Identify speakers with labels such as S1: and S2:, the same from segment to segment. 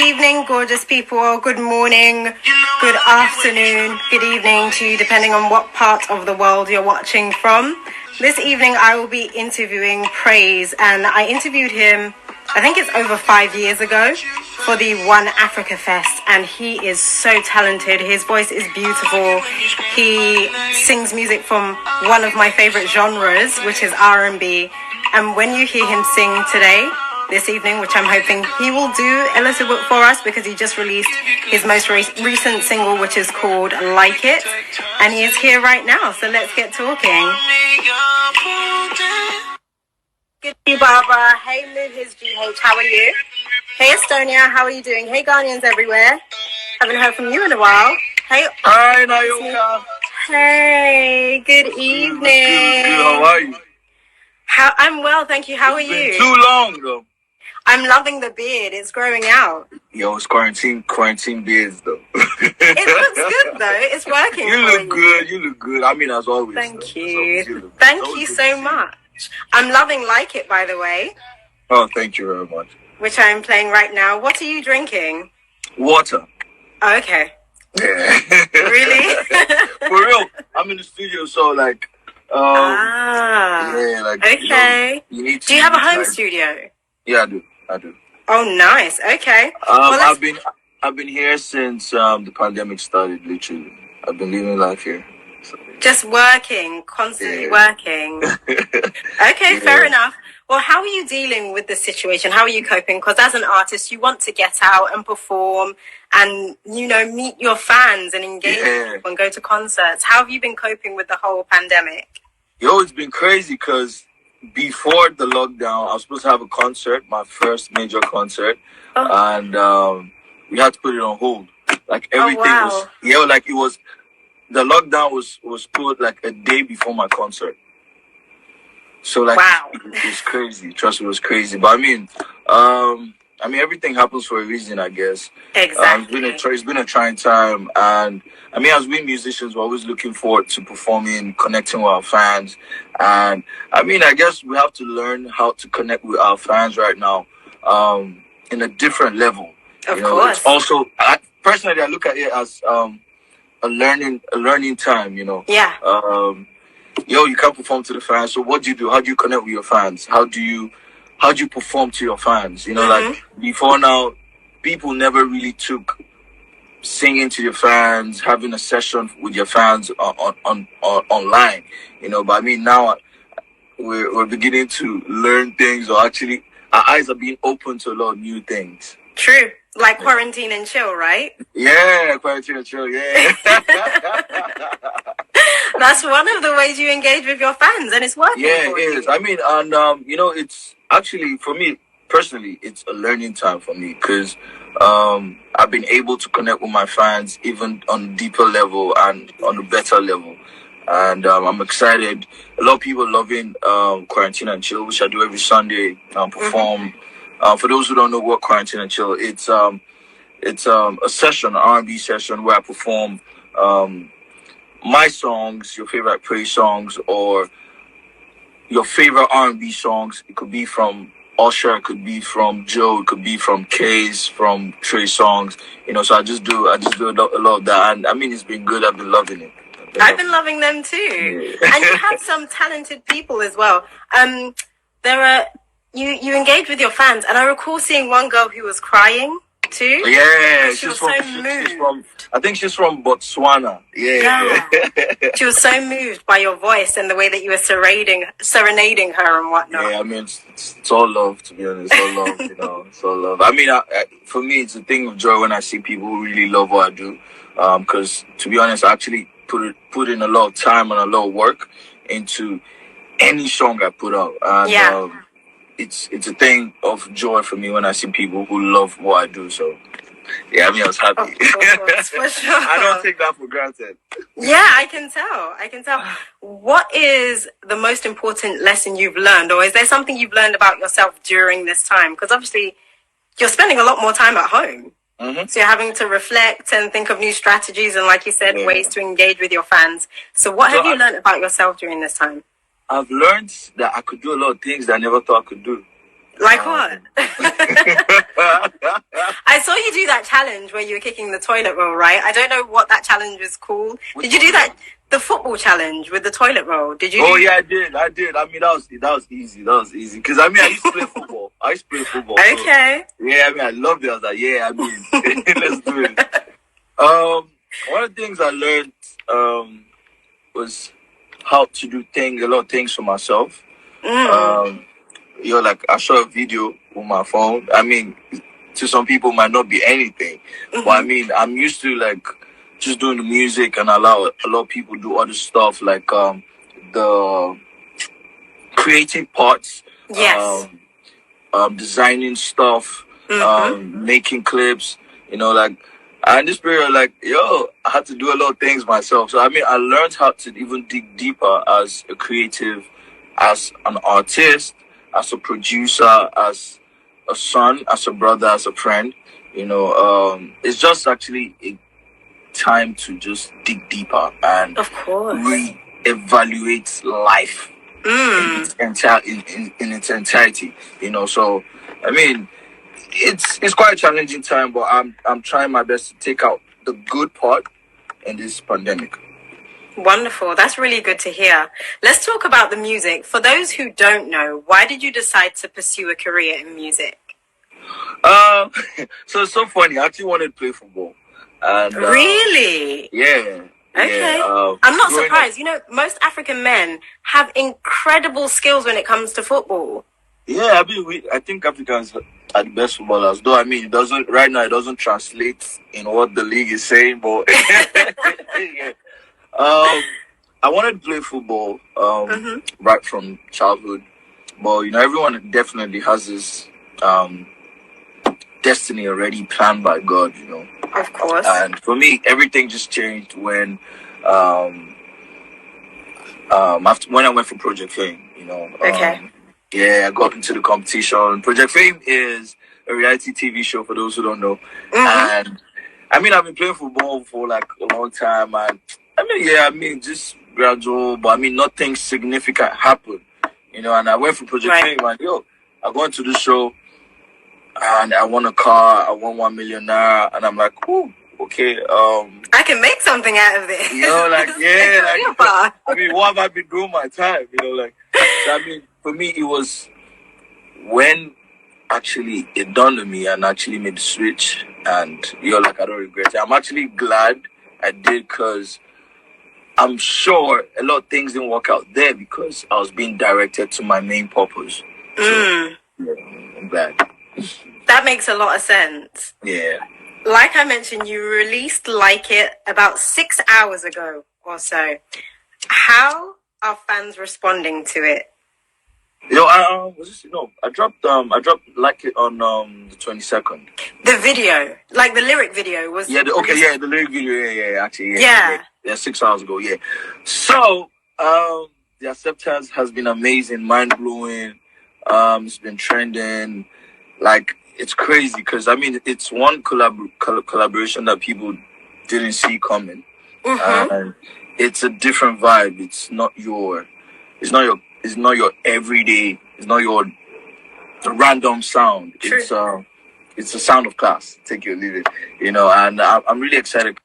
S1: evening, gorgeous people. Good morning, good afternoon, good evening to you, depending on what part of the world you're watching from. This evening, I will be interviewing Praiz, and I interviewed him, I think it's over 5 years ago, for the One Africa Fest, and he is so talented. His voice is beautiful. He sings music from one of my favorite genres, which is R&B, and when you hear him sing today, this evening, which I'm hoping he will do a little bit for us, because he just released his most recent single, which is called Like It, and he is here right now, so let's get talking. Good evening, Barbara. Hey, Liv, his GH, how are you? Hey, Estonia, how are you doing? Hey, Ghanaians everywhere. Haven't heard from you in a while. Hey.
S2: Hi, Nayoka.
S1: Hey, good evening.
S2: Good. How are you?
S1: I'm well, thank you. How are you?
S2: Been too long, though.
S1: I'm loving the beard. It's growing out.
S2: Yo, it's quarantine beards, though.
S1: It looks good, though. It's working.
S2: You look good. I mean, as always.
S1: Thank you. Thank you so much. I'm loving Like It, by the way.
S2: Oh, thank you very much.
S1: Which I'm playing right now. What are you drinking?
S2: Water.
S1: Oh, okay.
S2: Yeah.
S1: Really?
S2: For real. I'm in the studio, so like. Yeah, like.
S1: Okay.
S2: You need to.
S1: Do you have a home studio?
S2: Yeah, I do.
S1: Oh, nice. Okay.
S2: I've been here since the pandemic started. Literally, I've been living life here. So.
S1: Just working, constantly working. Okay, fair enough. Well, how are you dealing with the situation? How are you coping? Because as an artist, you want to get out and perform and, meet your fans and engage with people and go to concerts. How have you been coping with the whole pandemic?
S2: Yo, it's been crazy because before the lockdown, I was supposed to have a concert, my first major concert, and we had to put it on hold. Like everything was, the lockdown was put like a day before my concert. So like, it was crazy. Trust me, it was crazy. But I mean, everything happens for a reason, I guess.
S1: Exactly.
S2: It's been a trying time, and I mean, as we musicians, we're always looking forward to performing, connecting with our fans, and I mean, I guess we have to learn how to connect with our fans right now, in a different level.
S1: Of course.
S2: It's also, personally, I look at it as a learning time.
S1: Yeah.
S2: You can't perform to the fans. So what do you do? How do you connect with your fans? How do you perform to your fans? Like before now, people never really took singing to your fans, having a session with your fans on online. But I mean now we're beginning to learn things, or actually our eyes are being open to a lot of new things.
S1: True. Like quarantine and chill, right?
S2: Yeah, quarantine and chill, yeah.
S1: That's one of the ways you engage with your fans, and it's working.
S2: Yeah, it is. I mean, and it's actually, for me personally, it's a learning time for me, because I've been able to connect with my fans even on a deeper level and on a better level. And I'm excited. A lot of people loving Quarantine and Chill, which I do every Sunday, perform. For those who don't know what Quarantine and Chill, it's a session, an R&B session, where I perform my songs, your favorite Praiz songs, or your favorite R&B songs. It could be from Usher, it could be from Joe, it could be from K's, from Trey songs. So I just do a lot of that, and I mean, it's been good. I've been loving it.
S1: I've been loving them too. Yeah. And you have some talented people as well. You engage with your fans, and I recall seeing one girl who was crying too.
S2: Yeah,
S1: she's moved.
S2: I think she's from Botswana. Yeah.
S1: She was so moved by your voice and the way that you were serenading her and whatnot.
S2: Yeah, I mean, it's all love, to be honest. It's all love, it's all love. I mean, for me, it's a thing of joy when I see people who really love what I do. Because to be honest, I actually put in a lot of time and a lot of work into any song I put out. And it's a thing of joy for me when I see people who love what I do. So, yeah, I mean, I was happy.
S1: Of course, for sure.
S2: I don't take that for granted.
S1: Yeah, I can tell. What is the most important lesson you've learned, or is there something you've learned about yourself during this time? Because obviously, you're spending a lot more time at home. Mm-hmm. So you're having to reflect and think of new strategies and, like you said, ways to engage with your fans. So what have you learned about yourself during this time?
S2: I've learned that I could do a lot of things that I never thought I could do.
S1: Like what? I saw you do that challenge where you were kicking the toilet roll, right? I don't know what that challenge was called. Did you do that? The football challenge with the toilet roll. Did you?
S2: Oh yeah, I did. I mean, that was easy. That was easy because I mean, I used to play football.
S1: Okay.
S2: So, yeah, I mean, I loved it. I was like, yeah, I mean, let's do it. One of the things I learned was how to do a lot of things for myself. Like I saw a video on my phone. I mean, to some people it might not be anything, but I mean, I'm used to like just doing the music and allow a lot of people do other stuff like the creative parts.
S1: Yes.
S2: Designing stuff, making clips, like, and this period, like, I had to do a lot of things myself. So, I mean, I learned how to even dig deeper as a creative, as an artist, as a producer, as a son, as a brother, as a friend. It's just actually a time to just dig deeper and
S1: of course
S2: re-evaluate life in its entirety. So I mean, it's quite a challenging time, but I'm trying my best to take out the good part in this pandemic.
S1: Wonderful. That's really good to hear. Let's talk about the music. For those who don't know, why did you decide to pursue a career in music?
S2: So it's so funny. I actually wanted to play football. And,
S1: really?
S2: Yeah.
S1: Okay.
S2: Yeah,
S1: I'm not surprised. Most African men have incredible skills when it comes to football.
S2: Yeah, I mean, I think Africans are the best footballers. Though, I mean, it doesn't translate in what the league is saying, but yeah. I wanted to play football right from childhood, but everyone definitely has this destiny already planned by God,
S1: Of course.
S2: And for me, everything just changed when when I went for Project Fame,
S1: Okay.
S2: I got into the competition. Project Fame is a reality TV show for those who don't know. And I mean, I've been playing football for like a long time, and I mean, just gradual, but I mean, nothing significant happened, and I went for Project Fame, and I got into the show, and I won a car, I won 1 million naira, and I'm like, oh, okay,
S1: I can make something out of this.
S2: I mean, what have I been doing my time, so, I mean, for me, it was when actually it dawned on me and actually made the switch, and I don't regret it. I'm actually glad I did, because I'm sure a lot of things didn't work out there because I was being directed to my main purpose. So, I'm glad.
S1: That makes a lot of sense.
S2: Yeah.
S1: Like I mentioned, you released Like It about 6 hours ago or so. How are fans responding to it?
S2: I dropped Like It on the 22nd.
S1: The video, like the lyric video was.
S2: Yeah. The lyric video. Yeah. Actually. Yeah. 6 hours ago. Yeah. So the acceptance has been amazing, mind blowing. It's been trending. Like, it's crazy because I mean, it's one collaboration that people didn't see coming. And it's a different vibe. It's not your everyday. It's not your random sound.
S1: True.
S2: It's a sound of class. Take it or leave it. And I'm really excited.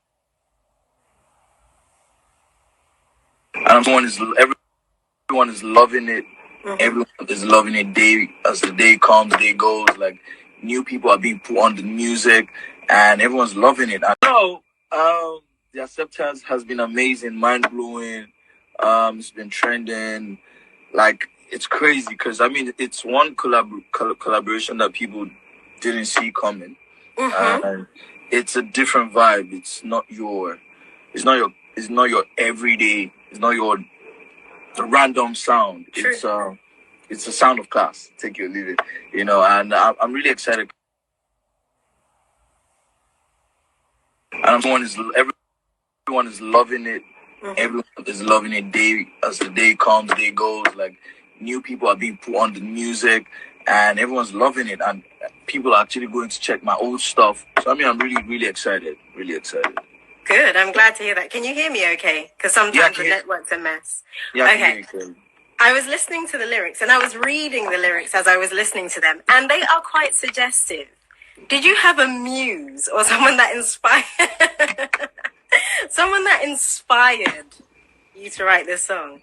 S2: And everyone is loving it. Everyone is loving it. As the day comes, day goes. Like, new people are being put on the music, and everyone's loving it. And so, the acceptance has been amazing, mind blowing. It's been trending. Like, it's crazy because I mean, it's one collaboration that people didn't see coming. And it's a different vibe. It's not your everyday. It's not your random sound.
S1: True.
S2: It's a sound of class. Take it or leave it. And I'm really excited. And everyone is loving it. Everyone is loving it. As the day comes, day goes. Like, new people are being put on the music, and everyone's loving it. And people are actually going to check my old stuff. So I mean, I'm really, really excited. Really excited.
S1: Good. I'm glad to hear that. Can you hear me okay? Because sometimes the network's a mess.
S2: Yeah.
S1: Okay. I was listening to the lyrics and I was reading the lyrics as I was listening to them, and they are quite suggestive. Did you have a muse or someone that inspired someone that inspired you to write this song?